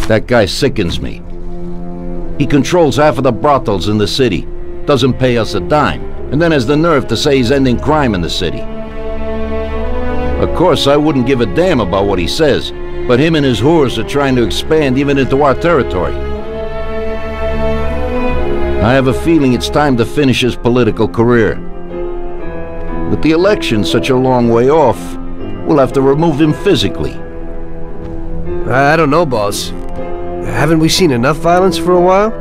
That guy sickens me. He controls half of the brothels in the city, doesn't pay us a dime, and then has the nerve to say he's ending crime in the city. Of course, I wouldn't give a damn about what he says, but him and his whores are trying to expand even into our territory. I have a feeling it's time to finish his political career. With the election such a long way off, we'll have to remove him physically. I don't know, boss. Haven't we seen enough violence for a while?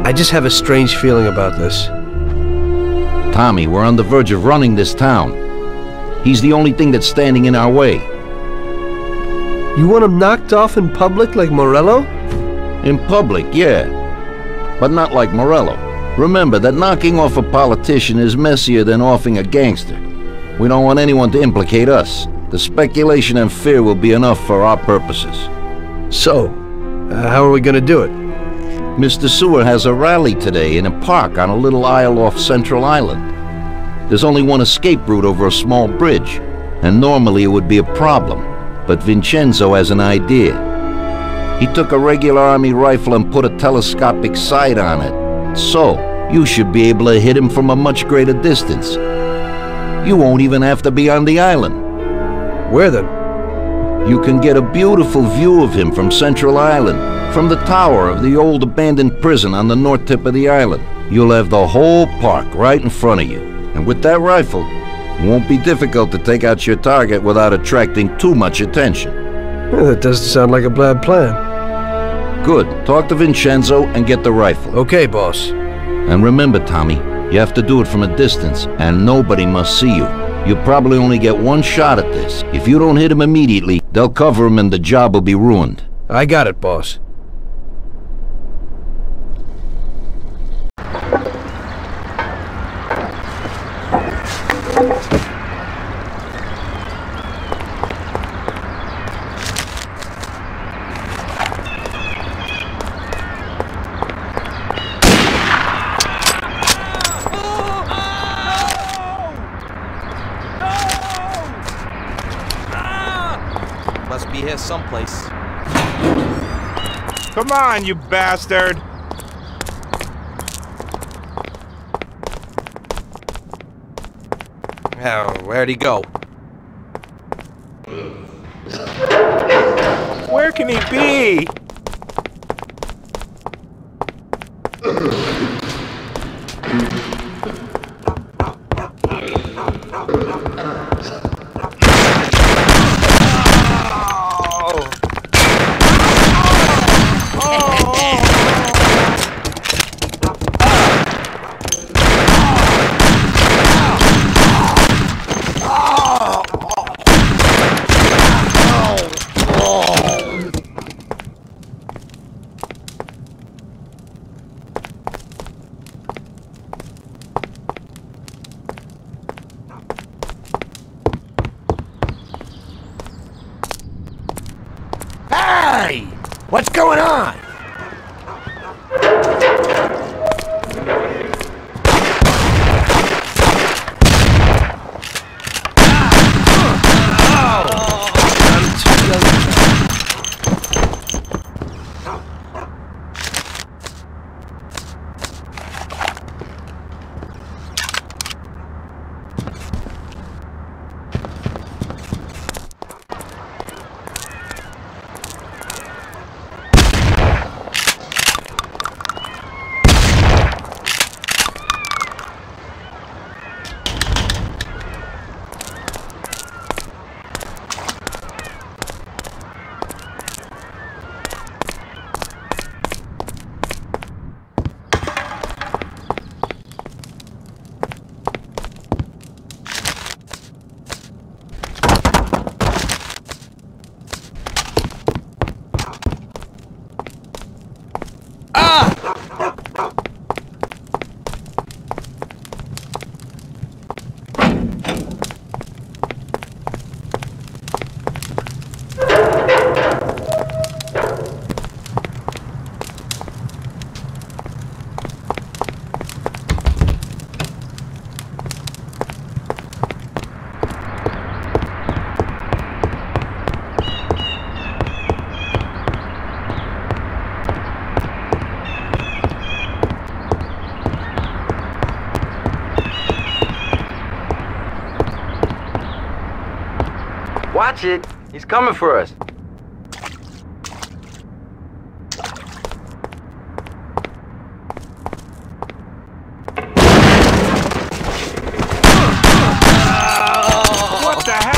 I just have a strange feeling about this. Tommy, we're on the verge of running this town. He's the only thing that's standing in our way. You want him knocked off in public like Morello? In public, yeah. But not like Morello. Remember that knocking off a politician is messier than offing a gangster. We don't want anyone to implicate us. The speculation and fear will be enough for our purposes. So, how are we gonna do it? Mr. Sewer has a rally today in a park on a little isle off Central Island. There's only one escape route over a small bridge, and normally it would be a problem, but Vincenzo has an idea. He took a regular army rifle and put a telescopic sight on it, so you should be able to hit him from a much greater distance. You won't even have to be on the island. Where then? You can get a beautiful view of him from Central Island, from the tower of the old abandoned prison on the north tip of the island. You'll have the whole park right in front of you. And with that rifle, it won't be difficult to take out your target without attracting too much attention. That doesn't sound like a bad plan. Good. Talk to Vincenzo and get the rifle. Okay, boss. And remember, Tommy, you have to do it from a distance, and nobody must see you. You'll probably only get one shot at this. If you don't hit him immediately, they'll cover him and the job will be ruined. I got it, boss. Must be here someplace. Come on, you bastard! Oh, where'd he go? Where can he be? Hey! What's going on? Watch it. He's coming for us. What the hell?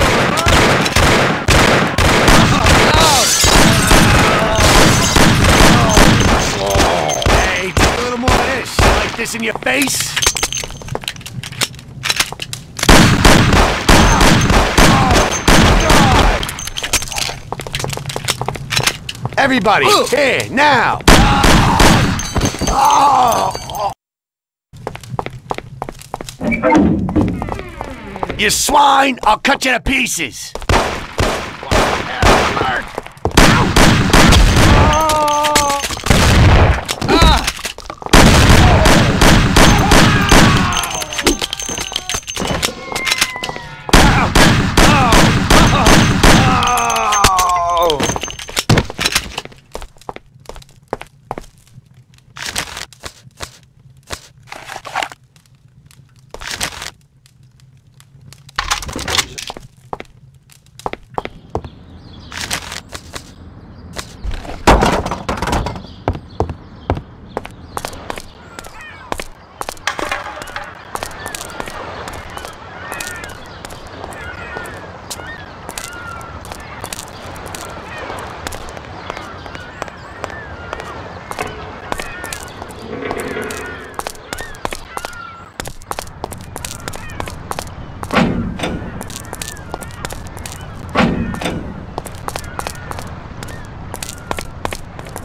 Hey, take a little more of this. You like this in your face? Everybody, here, now! You swine! I'll cut you to pieces!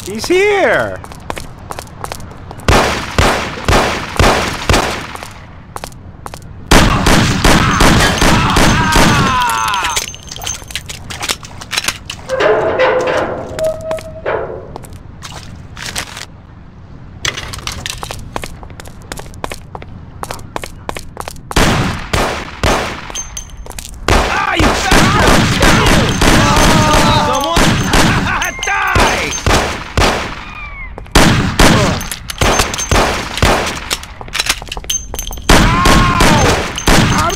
He's here!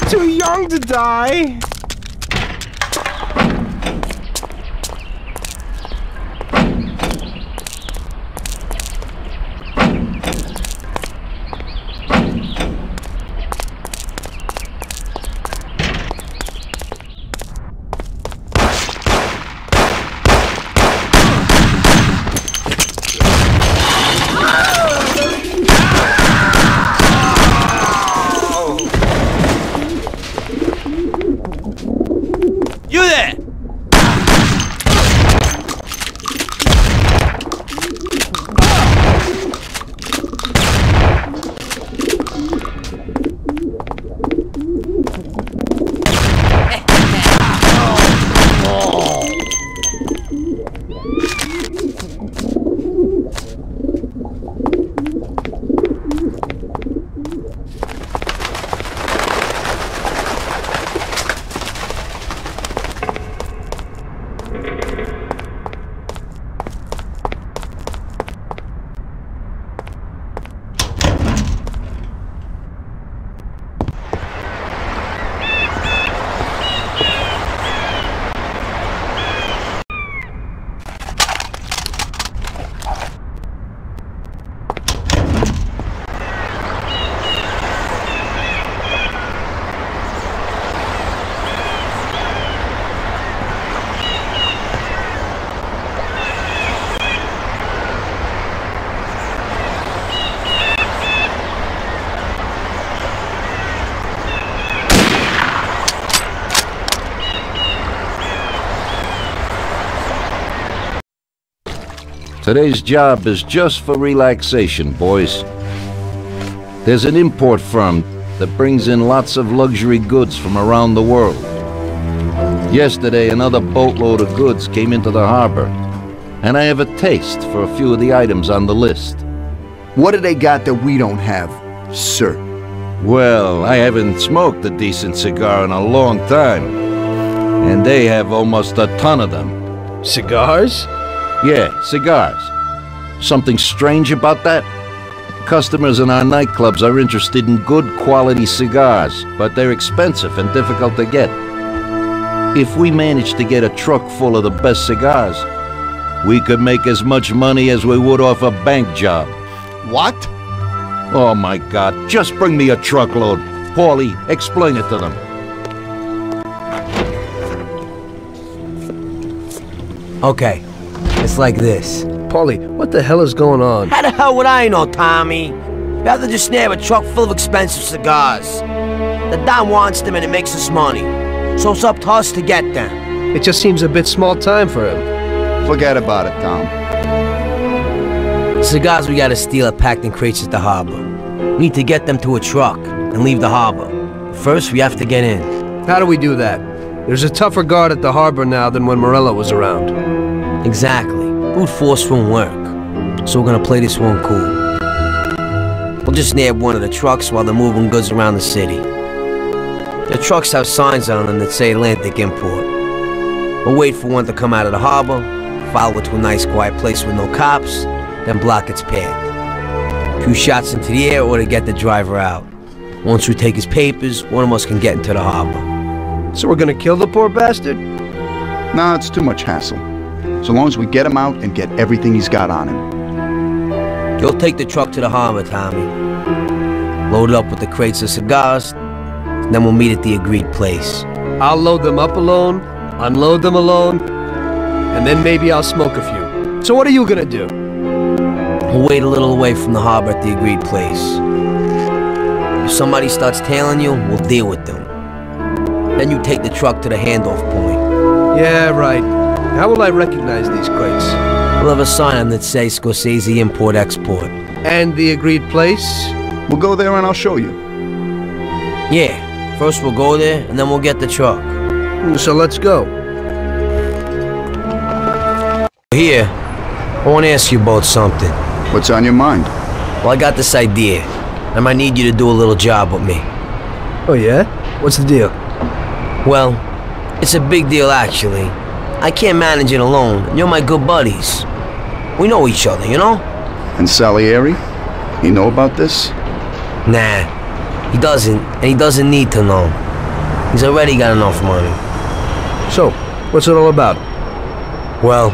Too young to die. You there! Today's job is just for relaxation, boys. There's an import firm that brings in lots of luxury goods from around the world. Yesterday, another boatload of goods came into the harbor, and I have a taste for a few of the items on the list. What do they got that we don't have, sir? Well, I haven't smoked a decent cigar in a long time, and they have almost a ton of them. Cigars? Yeah, cigars. Something strange about that? Customers in our nightclubs are interested in good quality cigars, but they're expensive and difficult to get. If we managed to get a truck full of the best cigars, we could make as much money as we would off a bank job. What? Oh my God, just bring me a truckload. Paulie, explain it to them. Okay, it's like this. Paulie, what the hell is going on? How the hell would I know, Tommy? Rather just nab a truck full of expensive cigars. The Don wants them and it makes us money. So it's up to us to get them. It just seems a bit small time for him. Forget about it, Tom. The cigars we gotta steal are packed in crates at the harbor. We need to get them to a truck and leave the harbor. First, we have to get in. How do we do that? There's a tougher guard at the harbor now than when Morello was around. Exactly. Brute force won't work. So we're gonna play this one cool. We'll just nab one of the trucks while they're moving goods around the city. The trucks have signs on them that say Atlantic Import. We'll wait for one to come out of the harbor, follow it to a nice quiet place with no cops, then block its path. A few shots into the air or to get the driver out. Once we take his papers, one of us can get into the harbor. So we're gonna kill the poor bastard? Nah, it's too much hassle. So long as we get him out and get everything he's got on him. You'll take the truck to the harbor, Tommy. Load it up with the crates of cigars, then we'll meet at the agreed place. I'll load them up alone, unload them alone, and then maybe I'll smoke a few. So what are you gonna do? We'll wait a little away from the harbor at the agreed place. If somebody starts tailing you, we'll deal with them. Then you take the truck to the handoff point. Yeah, right. How will I recognize these crates? We'll have a sign on that says Scorsese Import-Export. And the agreed place? We'll go there and I'll show you. Yeah, first we'll go there, and then we'll get the truck. So let's go. Here, I want to ask you about something. What's on your mind? Well, I got this idea. I might need you to do a little job with me. Oh yeah? What's the deal? Well, it's a big deal actually. I can't manage it alone, and you're my good buddies. We know each other, you know? And Salieri? You know about this? Nah, he doesn't, and he doesn't need to know. He's already got enough money. So, what's it all about? Well,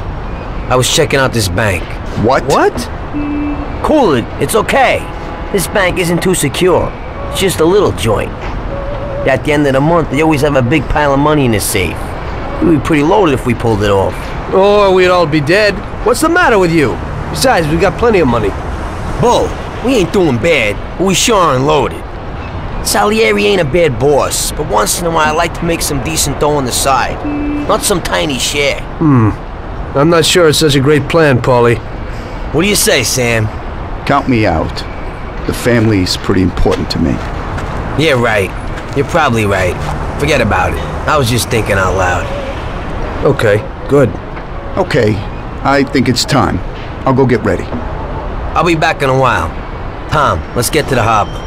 I was checking out this bank. What? What? Cool it, it's okay. This bank isn't too secure. It's just a little joint. At the end of the month, they always have a big pile of money in the safe. We'd be pretty loaded if we pulled it off. Or we'd all be dead. What's the matter with you? Besides, we got plenty of money. Bull, we ain't doing bad, but we sure aren't loaded. Salieri ain't a bad boss, but once in a while I like to make some decent dough on the side. Not some tiny share. I'm not sure it's such a great plan, Paulie. What do you say, Sam? Count me out. The family's pretty important to me. Yeah, right. You're probably right. Forget about it. I was just thinking out loud. Okay, good. Okay, I think it's time. I'll go get ready. I'll be back in a while. Tom, let's get to the harbor.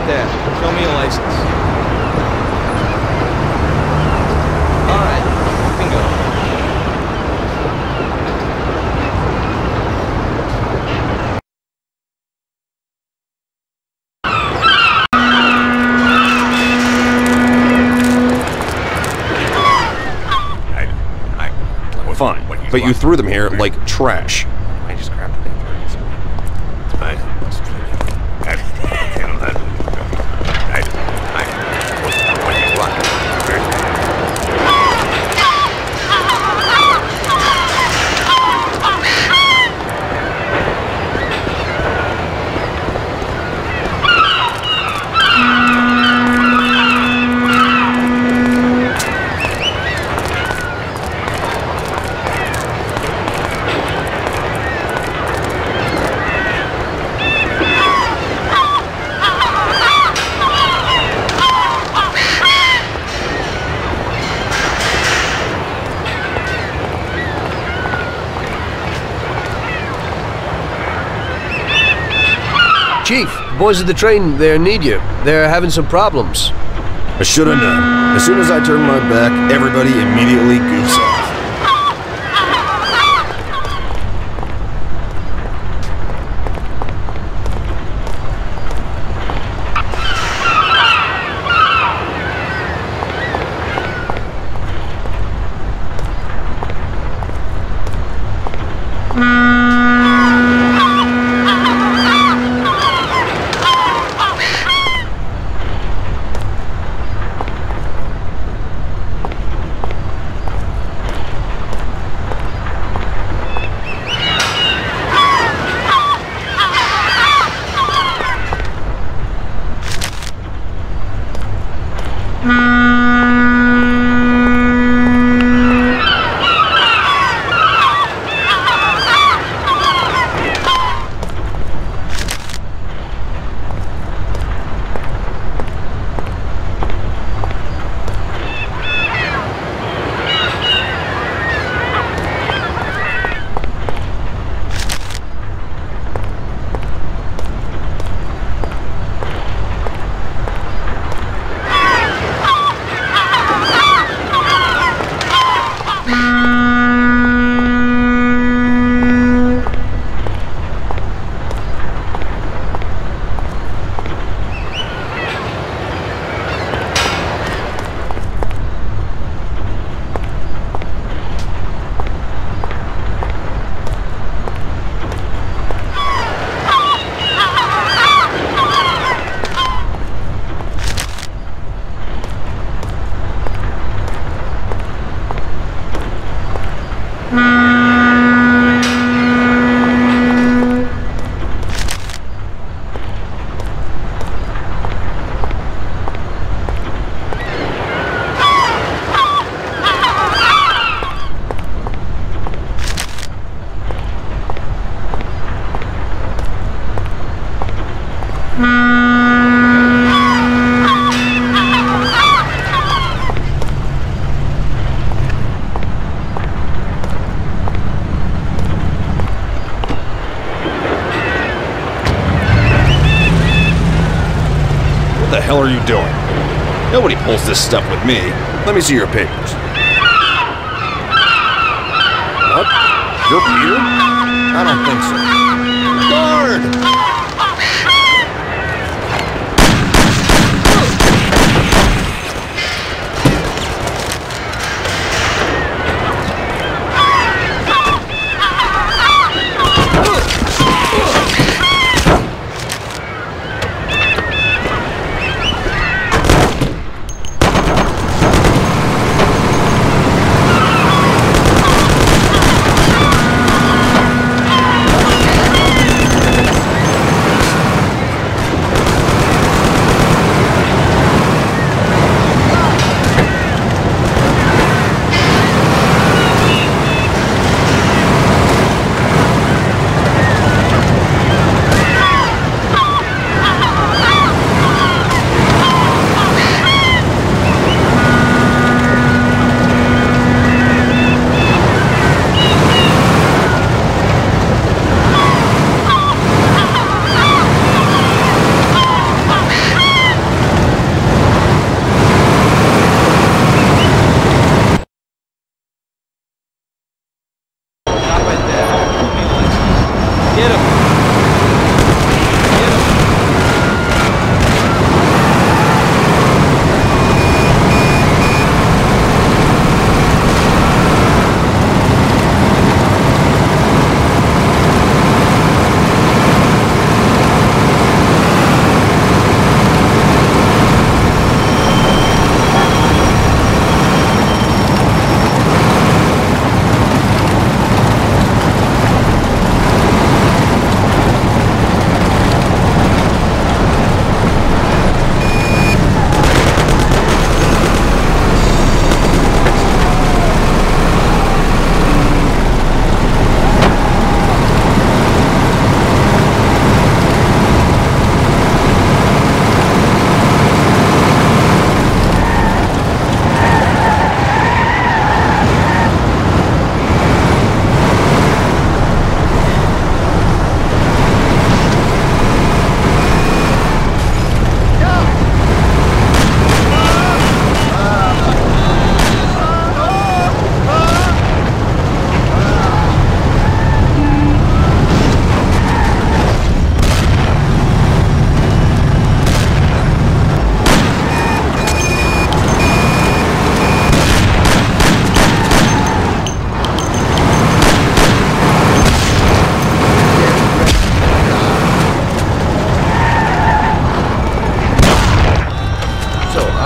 there. Show me your license. All right, you can go. Fine, but you threw them here like trash. I just grabbed the thing. Chief, boys at the train, they need you. They're having some problems. I should have known. As soon as I turn my back, everybody immediately goofs off. What the hell are you doing? Nobody pulls this stuff with me. Let me see your papers. What? You're Peter? I don't think so. Guard!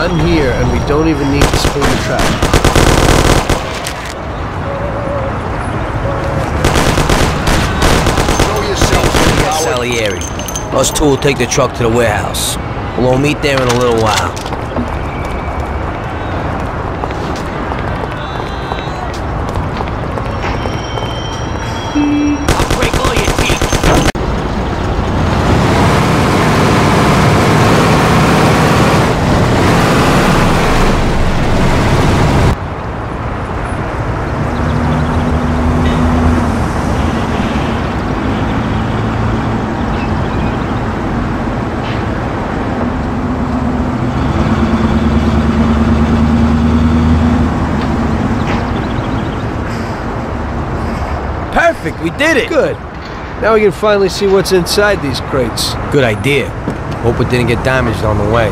I'm here, and we don't even need to spin the trap. Show yourself, Salieri. Us two will take the truck to the warehouse. We'll all meet there in a little while. I'll break all your teeth. Perfect, we did it! Good. Now we can finally see what's inside these crates. Good idea. Hope it didn't get damaged on the way.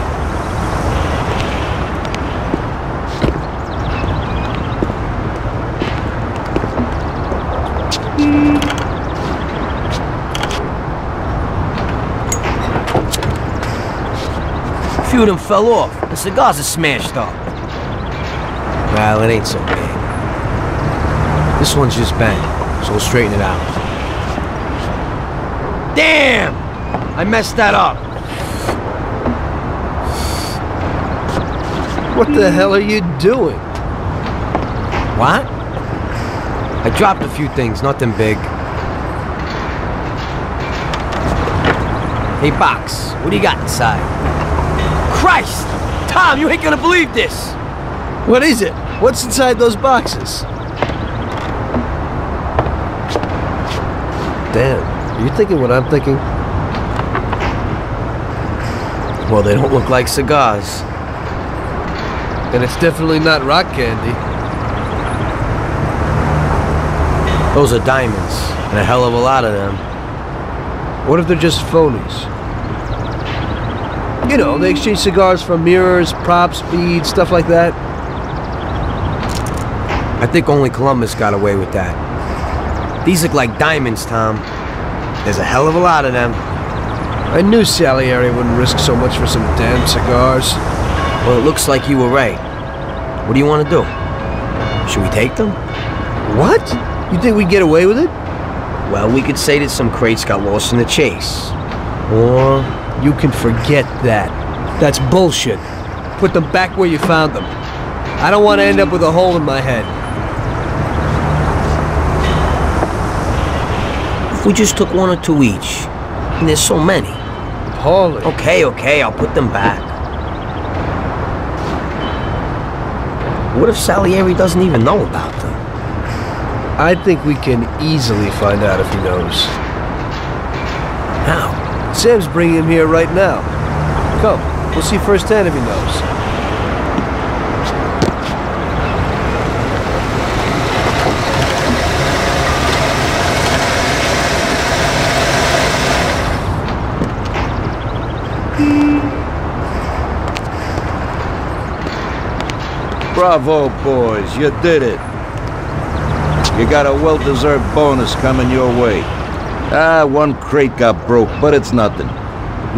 A few of them fell off. The cigars are smashed up. Well, it ain't so bad. This one's just bent, so we'll straighten it out. Damn! I messed that up. What the hell are you doing? What? I dropped a few things, nothing big. Hey, Box, what do you got inside? Christ! Tom, you ain't gonna believe this! What is it? What's inside those boxes? Damn, are you thinking what I'm thinking? Well, they don't look like cigars. And it's definitely not rock candy. Those are diamonds, and a hell of a lot of them. What if they're just phonies? You know, they exchange cigars for mirrors, props, beads, stuff like that. I think only Columbus got away with that. These look like diamonds, Tom. There's a hell of a lot of them. I knew Salieri wouldn't risk so much for some damn cigars. Well, it looks like you were right. What do you want to do? Should we take them? What? You think we'd get away with it? Well, we could say that some crates got lost in the chase. Or... You can forget that. That's bullshit. Put them back where you found them. I don't want to end up with a hole in my head. If we just took one or two each, and there's so many. Paulie. Okay, I'll put them back. What if Salieri doesn't even know about them? I think we can easily find out if he knows. How? Sam's bringing him here right now. Come, we'll see firsthand if he knows. Bravo, boys, you did it. You got a well-deserved bonus coming your way. Ah, one crate got broke, but it's nothing.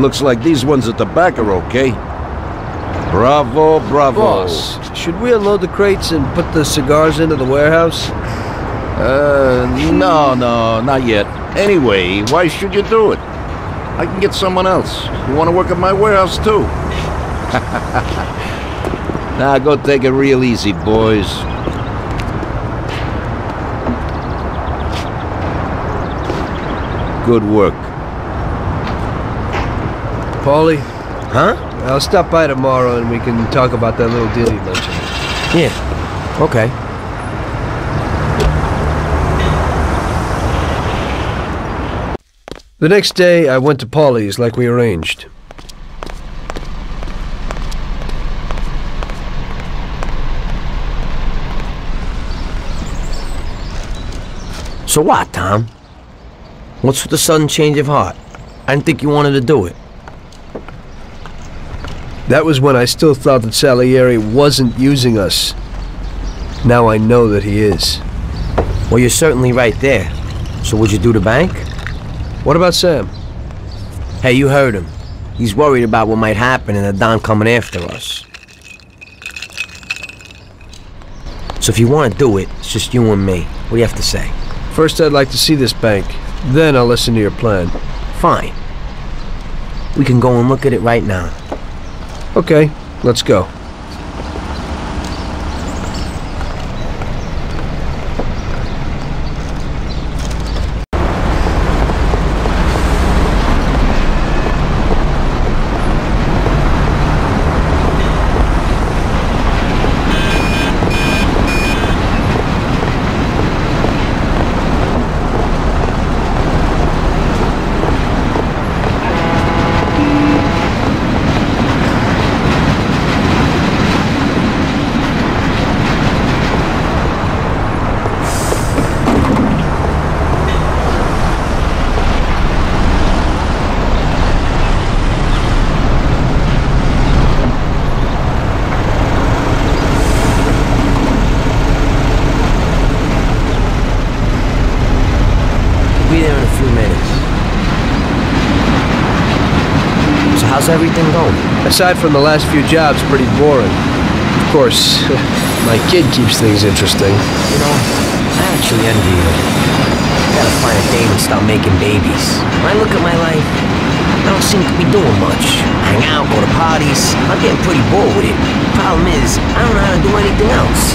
Looks like these ones at the back are okay. Bravo, bravo. Boss, should we unload the crates and put the cigars into the warehouse? No, not yet. Anyway, why should you do it? I can get someone else. You want to work at my warehouse, too? Now, go take it real easy, boys. Good work. Paulie? Huh? I'll stop by tomorrow and we can talk about that little deal you mentioned. Yeah. Okay. The next day, I went to Paulie's like we arranged. So what, Tom? What's with the sudden change of heart? I didn't think you wanted to do it. That was when I still thought that Salieri wasn't using us. Now I know that he is. Well, you're certainly right there. So would you do the bank? What about Sam? Hey, you heard him. He's worried about what might happen and the Don coming after us. So if you want to do it, it's just you and me. What do you have to say? First, I'd like to see this bank. Then I'll listen to your plan. Fine. We can go and look at it right now. Okay, let's go. How's everything going? Aside from the last few jobs, pretty boring. Of course, my kid keeps things interesting. You know, I actually envy you. I gotta find a date and start making babies. When I look at my life, I don't seem to be doing much. Hang out, go to parties. I'm getting pretty bored with it. Problem is, I don't know how to do anything else.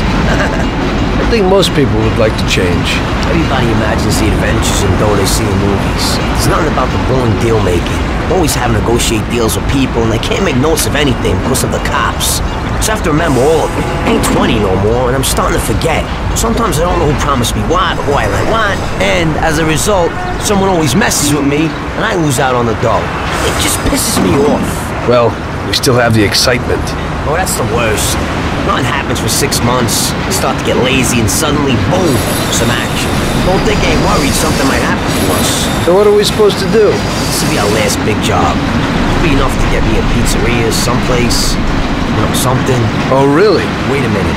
I think most people would like to change. Everybody imagines the adventures and dough they see in movies. It's nothing about the boring deal making. Always having to negotiate deals with people, and they can't make notes of anything because of the cops. So I have to remember all of it. I ain't 20 no more, and I'm starting to forget. Sometimes I don't know who promised me what, who I like what, and as a result, someone always messes with me, and I lose out on the dough. It just pisses me off. Well, we still have the excitement. Oh, that's the worst. Nothing happens for 6 months. You start to get lazy, and suddenly, boom, some action. Don't think I ain't worried something might happen to us. So what are we supposed to do? This will be our last big job. It'll be enough to get me a pizzeria, someplace, you know, something. Oh, really? Wait a minute.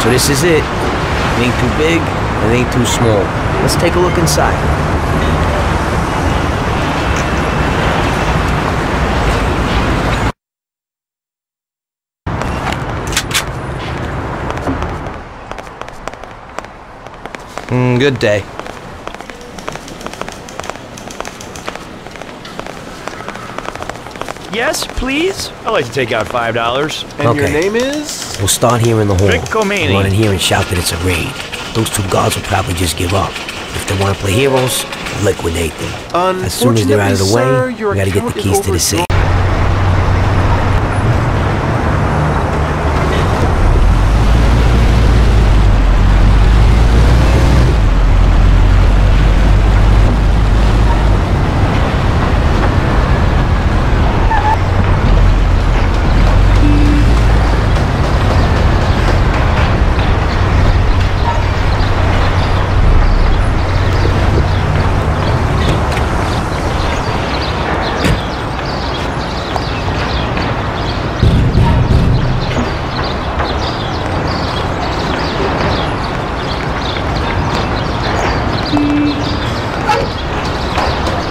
So this is it. It ain't too big, and it ain't too small. Let's take a look inside. Good day. Yes, please? I'd like to take out $5. And your Okay. name is? We'll start here in the hall. Rickomani. Run in here and shout that it's a raid. Those two guards will probably just give up. If they want to play heroes, liquidate them. As soon as they're out of the way, we gotta get the keys to the safe.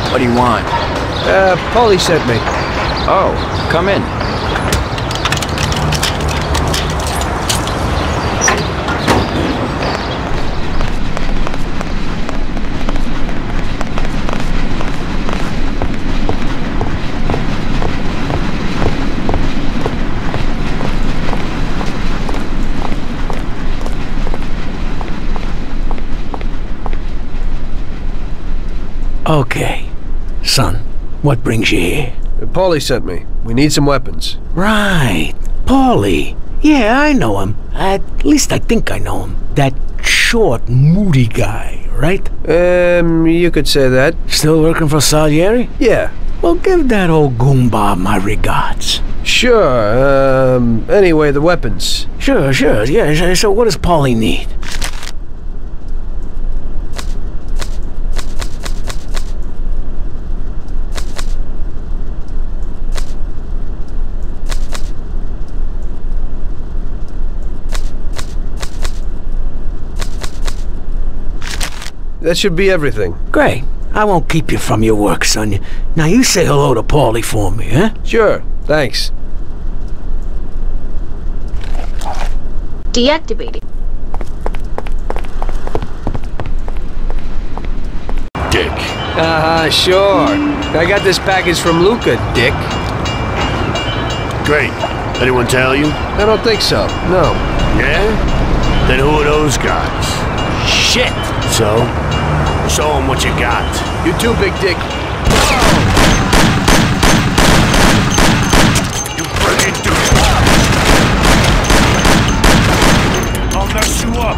What do you want? Paulie sent me. Oh, come in. Okay. Son, what brings you here? Paulie sent me. We need some weapons. Right. Paulie. Yeah, I know him. At least I think I know him. That short, moody guy, right? You could say that. Still working for Salieri? Yeah. Well, give that old goomba my regards. Sure. Anyway, the weapons. Sure. Yeah, so what does Paulie need? That should be everything. Great. I won't keep you from your work, son. Now you say hello to Paulie for me, huh? Sure. Thanks. Deactivating. Dick. Sure. I got this package from Luca, Dick. Great. Anyone tell you? I don't think so. No. Yeah? Then who are those guys? Shit! So? Show them what you got. You too, Big Dick. You friggin' douche! I'll mess you up!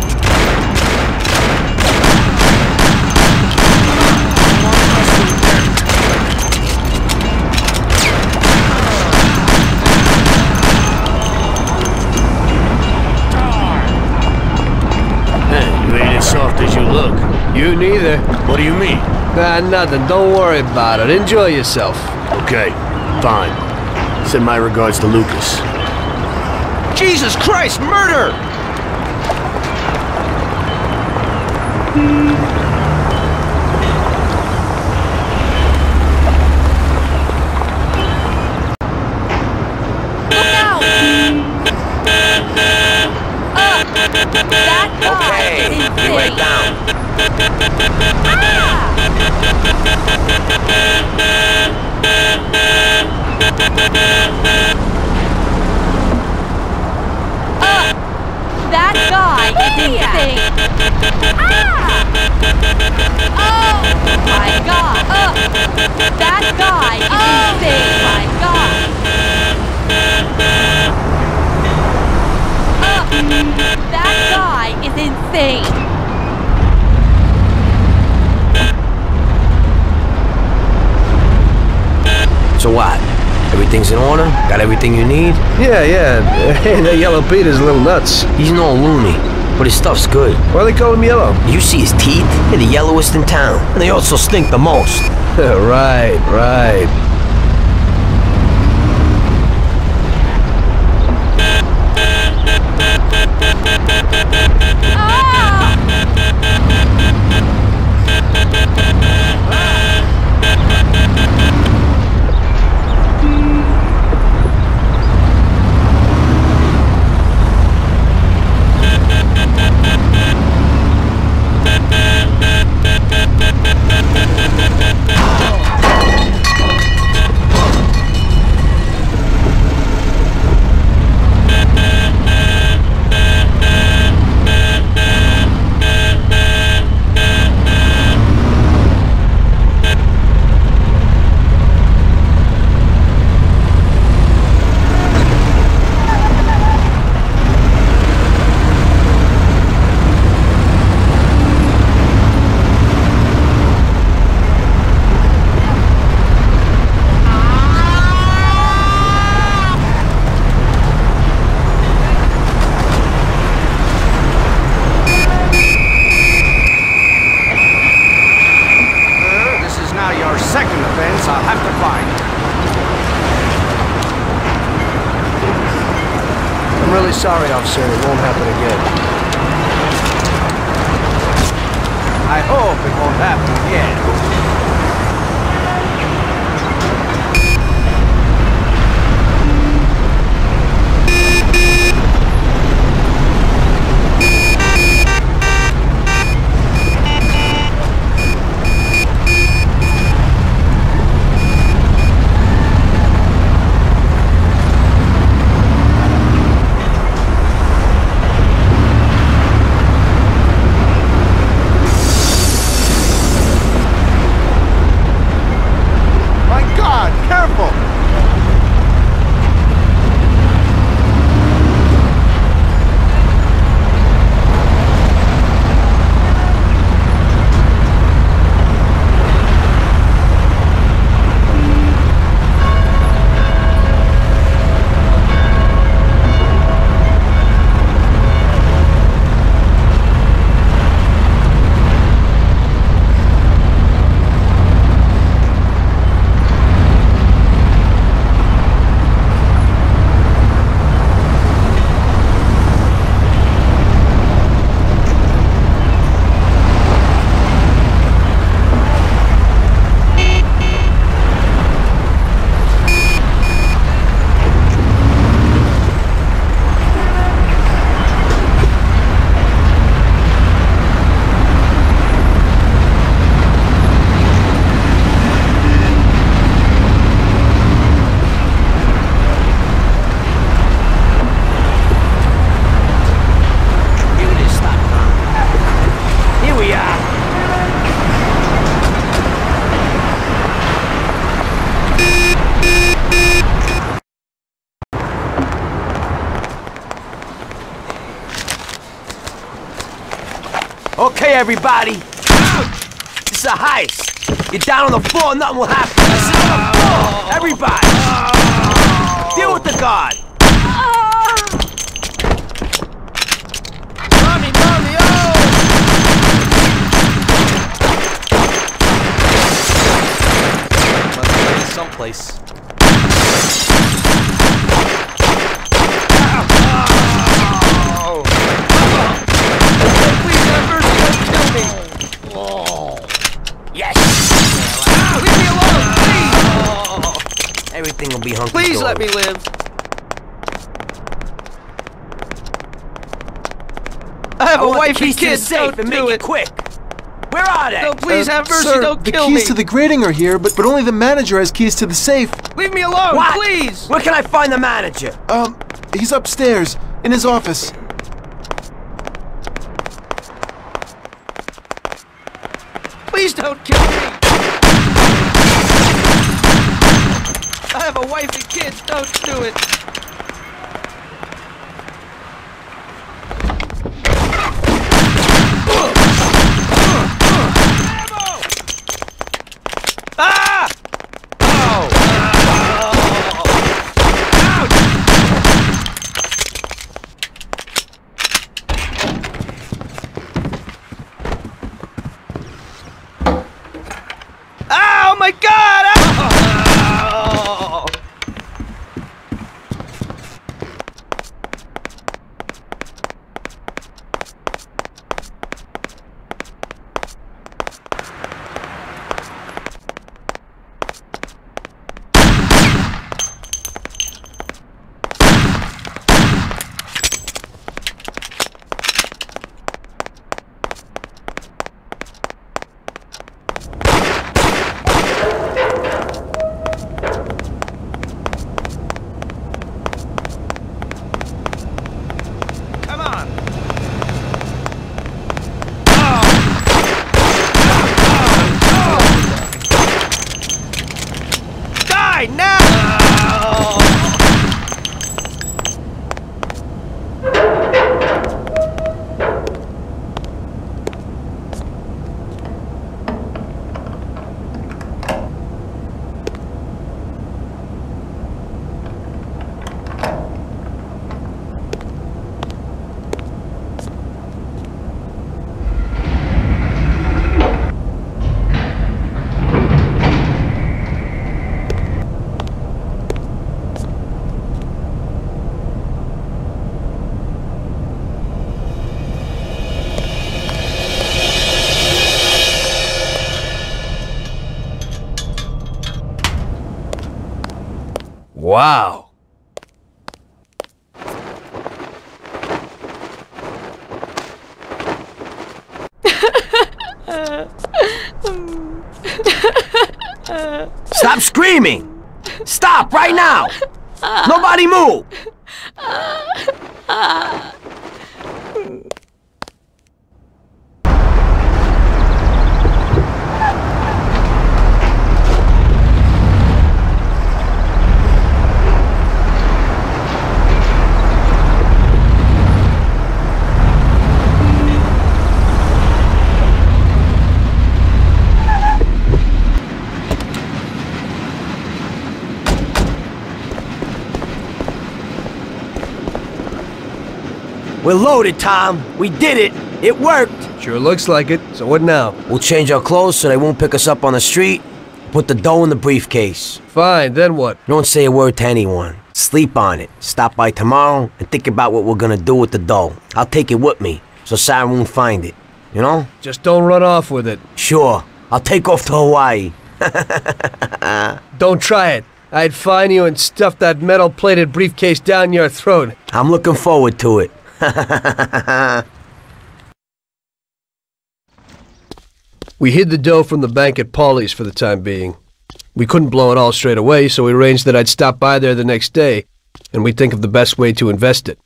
Hey, you ain't as soft as you look. You neither. What do you mean? Nothing. Don't worry about it. Enjoy yourself. Okay, fine. Send my regards to Lucas. Jesus Christ, murder! Okay, you lay down. That guy is insane. Oh my god. That guy is insane. My god. That guy is insane. So what? Everything's in order? Got everything you need? Yeah. Hey, that Yellow Peter's a little nuts. He's no loony, but his stuff's good. Why they call him Yellow? You see his teeth? They're the yellowest in town. And they also stink the most. Right. sorry, officer. It won't happen again. I hope it won't happen again. Okay, everybody. This is a heist. You're down on the floor, nothing will happen. This is on the floor. Everybody. Deal with the guard. Mommy, mommy, oh! Must be someplace. Everything will be hunky. Please let me live. I have a wife and kids. Safe and make it quick. Where are they? No, please have mercy. Sir, Don't the kill me. keys to the grating are here, but only the manager has keys to the safe. Leave me alone, what? please. Where can I find the manager? He's upstairs in his office. Please don't kill me. I have a wife and kids. Don't do it. Ah! Oh! Oh my God! Wow. Stop screaming! Stop right now! Nobody move! We're loaded, Tom. We did it. It worked. Sure looks like it. So what now? We'll change our clothes so they won't pick us up on the street. Put the dough in the briefcase. Fine, then what? Don't say a word to anyone. Sleep on it. Stop by tomorrow and think about what we're gonna do with the dough. I'll take it with me, so Sarah won't find it. You know? Just don't run off with it. Sure. I'll take off to Hawaii. Don't try it. I'd find you and stuff that metal-plated briefcase down your throat. I'm looking forward to it. We hid the dough from the bank at Paulie's for the time being. We couldn't blow it all straight away, so we arranged that I'd stop by there the next day, and we'd think of the best way to invest it.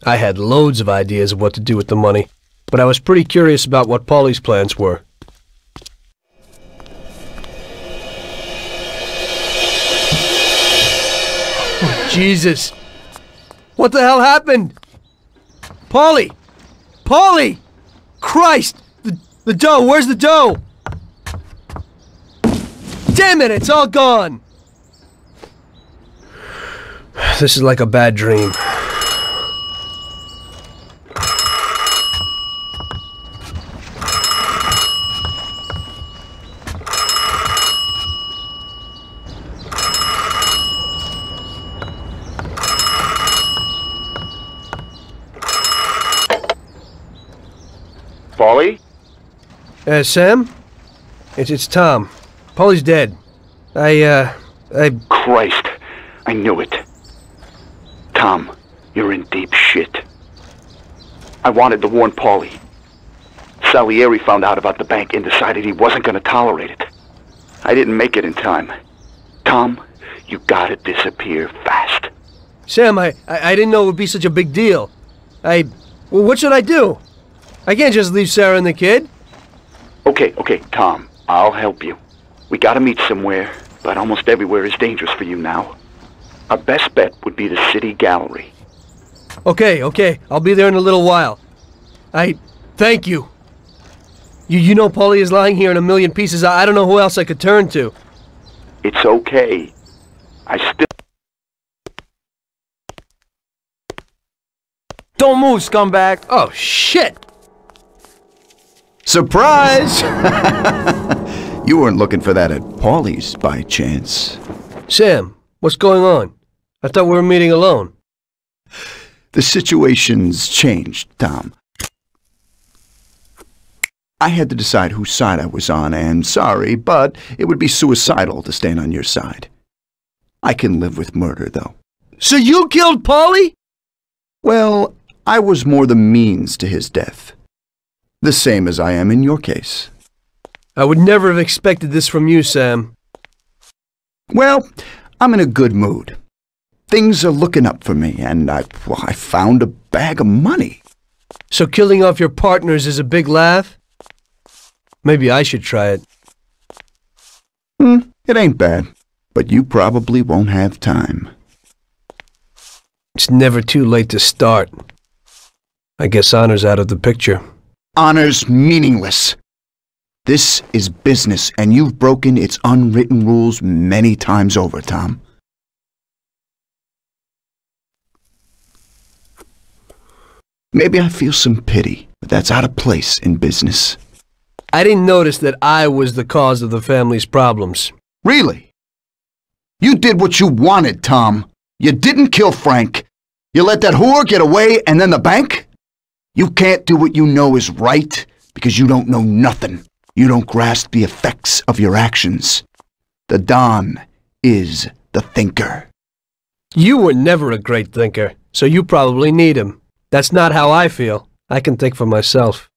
I had loads of ideas of what to do with the money, but I was pretty curious about what Paulie's plans were. Oh, Jesus! What the hell happened? Paulie! Paulie! Christ! The dough! Where's the dough? Damn it! It's all gone! This is like a bad dream. Paulie? Sam? It's Tom. Paulie's dead. Christ, I knew it. Tom, you're in deep shit. I wanted to warn Paulie. Salieri found out about the bank and decided he wasn't going to tolerate it. I didn't make it in time. Tom, you gotta disappear fast. Sam, I didn't know it would be such a big deal. Well, what should I do? I can't just leave Sarah and the kid. Okay, Tom, I'll help you. We gotta meet somewhere, but almost everywhere is dangerous for you now. Our best bet would be the city gallery. Okay, I'll be there in a little while. Thank you. You know Paulie is lying here in a million pieces. I don't know who else I could turn to. It's okay. Don't move, scumbag! Oh, shit! Surprise! You weren't looking for that at Paulie's by chance. Sam, what's going on? I thought we were meeting alone. The situation's changed, Tom. I had to decide whose side I was on, and sorry, but it would be suicidal to stand on your side. I can live with murder, though. So you killed Paulie? Well, I was more the means to his death. The same as I am in your case. I would never have expected this from you, Sam. Well, I'm in a good mood. Things are looking up for me, and I found a bag of money. So killing off your partners is a big laugh? Maybe I should try it. It ain't bad, but you probably won't have time. It's never too late to start. I guess honor's out of the picture. Honor's meaningless. This is business, and you've broken its unwritten rules many times over, Tom. Maybe I feel some pity, but that's out of place in business. I didn't notice that I was the cause of the family's problems. Really? You did what you wanted, Tom. You didn't kill Frank. You let that whore get away, and then the bank? You can't do what you know is right because you don't know nothing. You don't grasp the effects of your actions. The Don is the thinker. You were never a great thinker, so you probably need him. That's not how I feel. I can think for myself.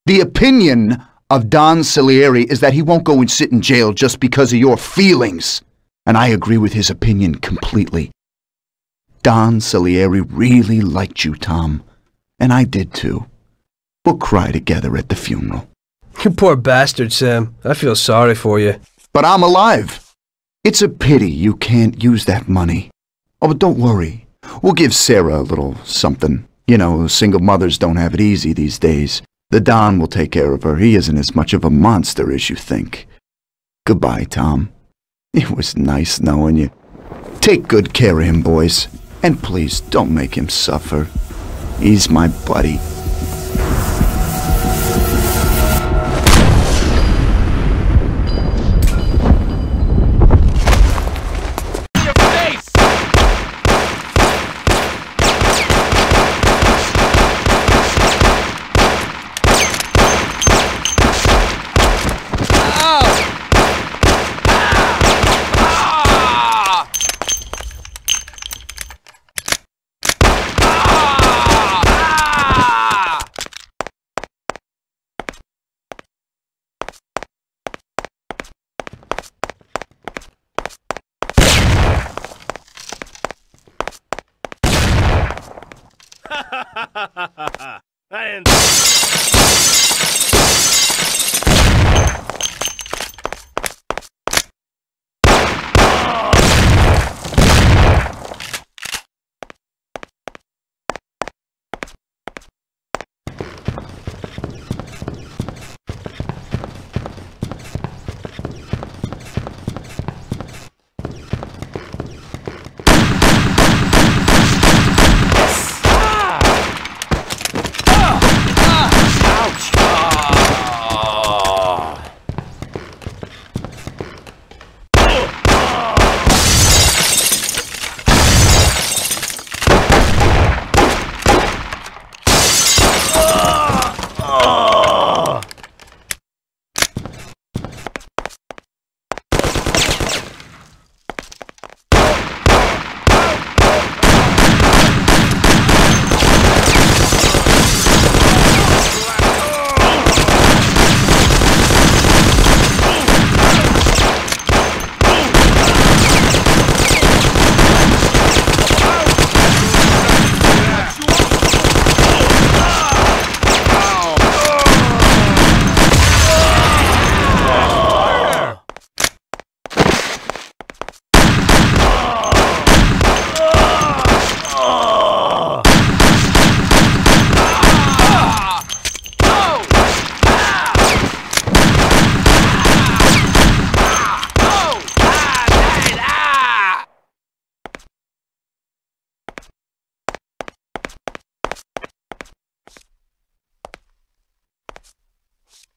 The opinion of Don Salieri is that he won't go and sit in jail just because of your feelings. And I agree with his opinion completely. Don Salieri really liked you, Tom. And I did too. We'll cry together at the funeral. You poor bastard, Sam. I feel sorry for you. But I'm alive. It's a pity you can't use that money. Oh, but don't worry. We'll give Sarah a little something. You know, single mothers don't have it easy these days. The Don will take care of her. He isn't as much of a monster as you think. Goodbye, Tom. It was nice knowing you. Take good care of him, boys. And please, don't make him suffer. He's my buddy.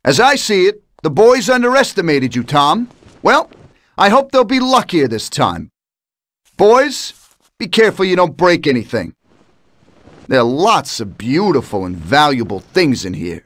As I see it, the boys underestimated you, Tom. Well, I hope they'll be luckier this time. Boys, be careful you don't break anything. There are lots of beautiful and valuable things in here.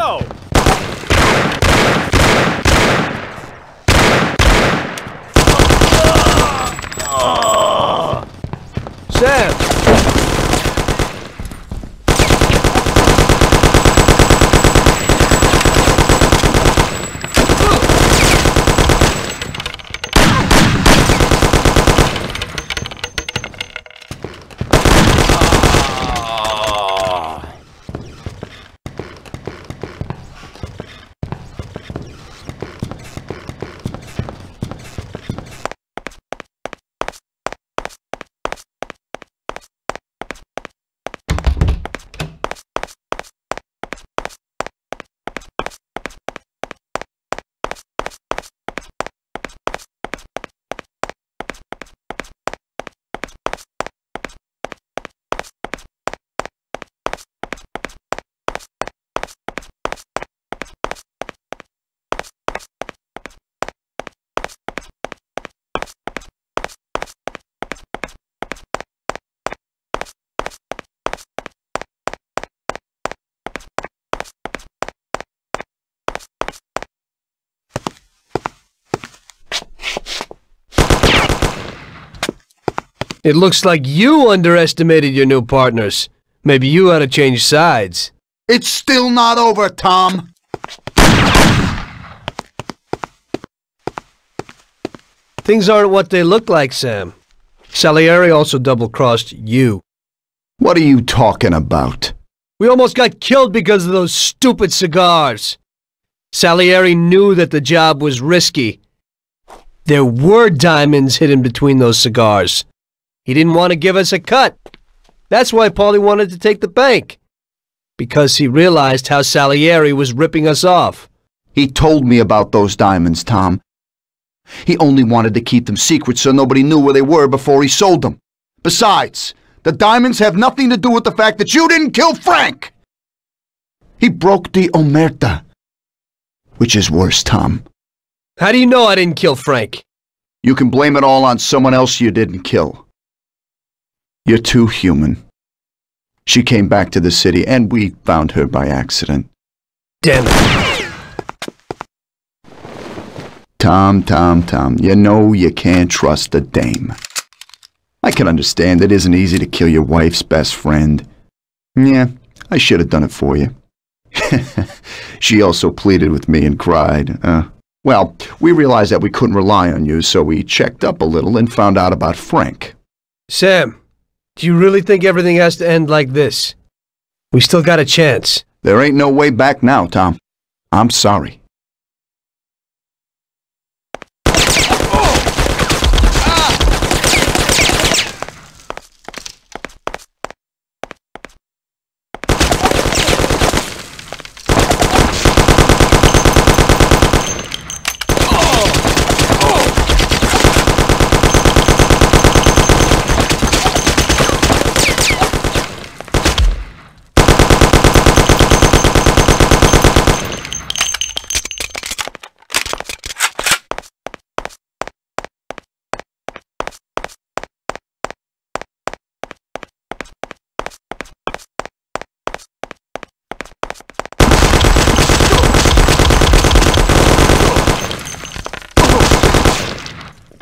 go! Sam! It looks like you underestimated your new partners. Maybe you ought to change sides. It's still not over, Tom. Things aren't what they look like, Sam. Salieri also double-crossed you. What are you talking about? We almost got killed because of those stupid cigars. Salieri knew that the job was risky. There were diamonds hidden between those cigars. He didn't want to give us a cut. That's why Paulie wanted to take the bank. Because he realized how Salieri was ripping us off. He told me about those diamonds, Tom. He only wanted to keep them secret so nobody knew where they were before he sold them. Besides, the diamonds have nothing to do with the fact that you didn't kill Frank! He broke the omerta. Which is worse, Tom. How do you know I didn't kill Frank? You can blame it all on someone else you didn't kill. You're too human. She came back to the city, and we found her by accident. Damn it. Tom, you know you can't trust a dame. I can understand it isn't easy to kill your wife's best friend. Yeah, I should have done it for you. She also pleaded with me and cried. Well, we realized that we couldn't rely on you, so we checked up a little and found out about Frank. Sam, do you really think everything has to end like this? We still got a chance. There ain't no way back now, Tom. I'm sorry.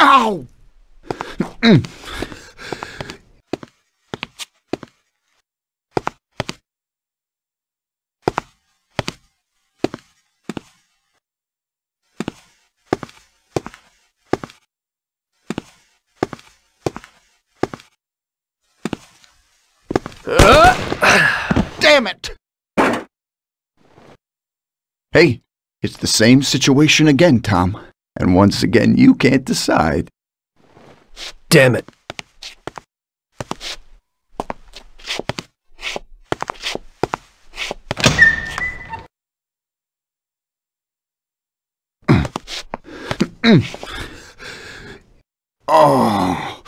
Ow! Damn it! Hey, it's the same situation again, Tom. And once again, you can't decide. Damn it. Oh.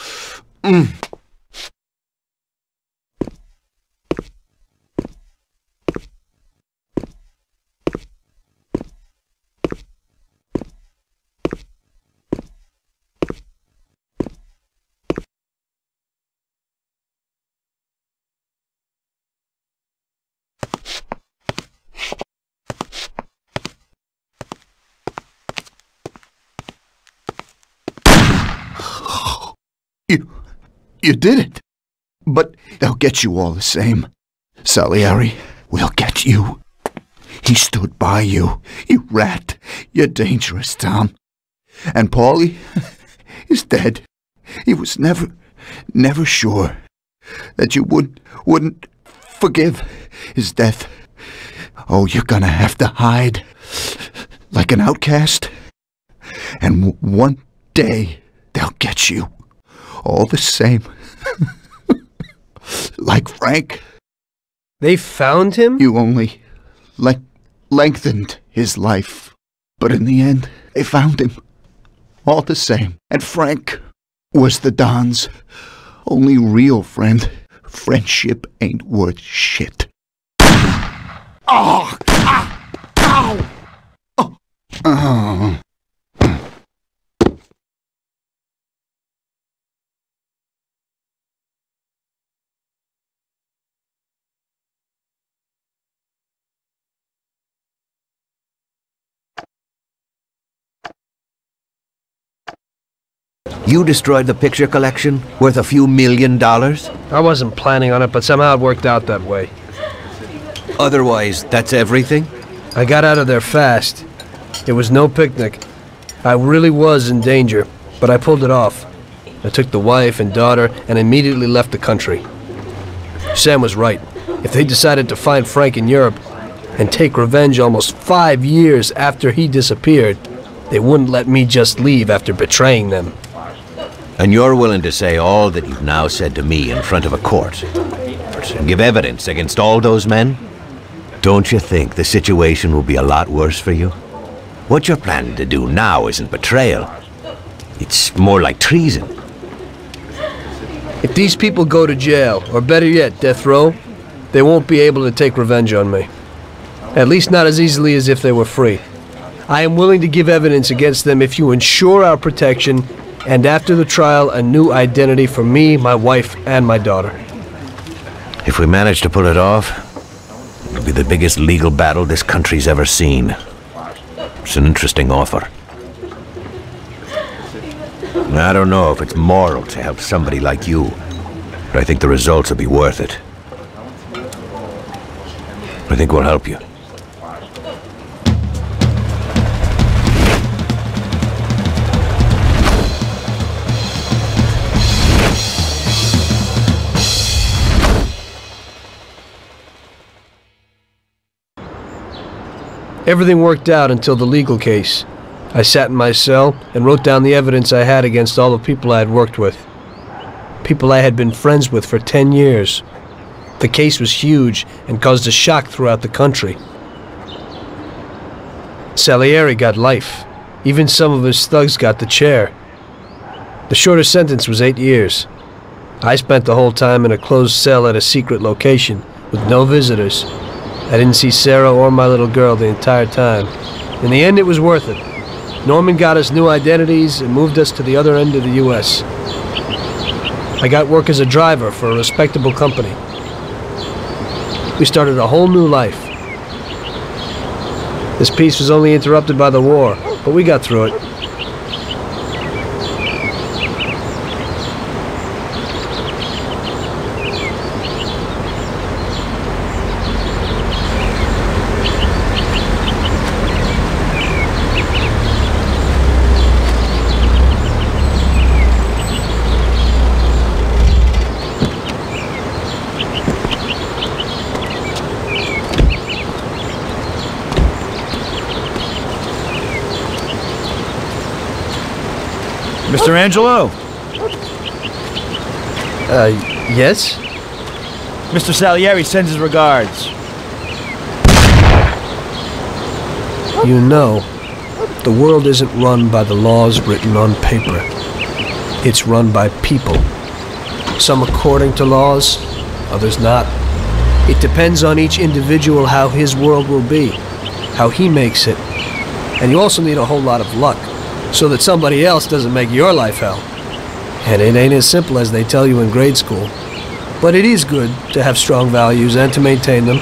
You did it. But they'll get you all the same. Salieri will get you. He stood by you. You rat. You're dangerous, Tom. And Paulie is dead. He was never sure that you wouldn't forgive his death. Oh, you're gonna have to hide like an outcast. And one day they'll get you all the same. Like Frank. They found him? You only lengthened his life. But in the end, they found him. All the same. And Frank was the Don's only real friend. Friendship ain't worth shit. Oh! Ah! Ow! Oh! Oh! You destroyed the picture collection, worth a few $1 million? I wasn't planning on it, but somehow it worked out that way. Otherwise, that's everything? I got out of there fast. It was no picnic. I really was in danger, but I pulled it off. I took the wife and daughter and immediately left the country. Sam was right. If they decided to find Frank in Europe and take revenge almost 5 years after he disappeared, they wouldn't let me just leave after betraying them. And you're willing to say all that you've now said to me in front of a court? And give evidence against all those men? Don't you think the situation will be a lot worse for you? What you're planning to do now isn't betrayal. It's more like treason. If these people go to jail, or better yet, death row, they won't be able to take revenge on me. At least not as easily as if they were free. I am willing to give evidence against them if you ensure our protection, and after the trial, a new identity for me, my wife, and my daughter. If we manage to pull it off, it'll be the biggest legal battle this country's ever seen. It's an interesting offer. I don't know if it's moral to help somebody like you, but I think the results will be worth it. I think we'll help you. Everything worked out until the legal case. I sat in my cell and wrote down the evidence I had against all the people I had worked with. People I had been friends with for 10 years. The case was huge and caused a shock throughout the country. Salieri got life. Even some of his thugs got the chair. The shortest sentence was 8 years. I spent the whole time in a closed cell at a secret location with no visitors. I didn't see Sarah or my little girl the entire time. In the end, it was worth it. Norman got us new identities and moved us to the other end of the U.S. I got work as a driver for a respectable company. We started a whole new life. This peace was only interrupted by the war, but we got through it. Mr. Angelo? Yes? Mr. Salieri sends his regards. You know, the world isn't run by the laws written on paper. It's run by people. Some according to laws, others not. It depends on each individual how his world will be, how he makes it. And you also need a whole lot of luck, so that somebody else doesn't make your life hell. And it ain't as simple as they tell you in grade school. But it is good to have strong values and to maintain them,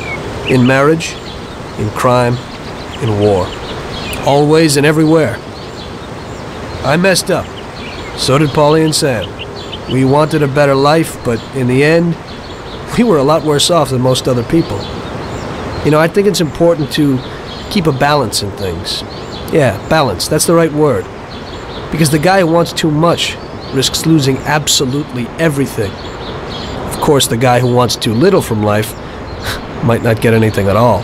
in marriage, in crime, in war. Always and everywhere. I messed up. So did Paulie and Sam. We wanted a better life, but in the end, we were a lot worse off than most other people. You know, I think it's important to keep a balance in things. Yeah, balance, that's the right word. Because the guy who wants too much risks losing absolutely everything. Of course, the guy who wants too little from life might not get anything at all.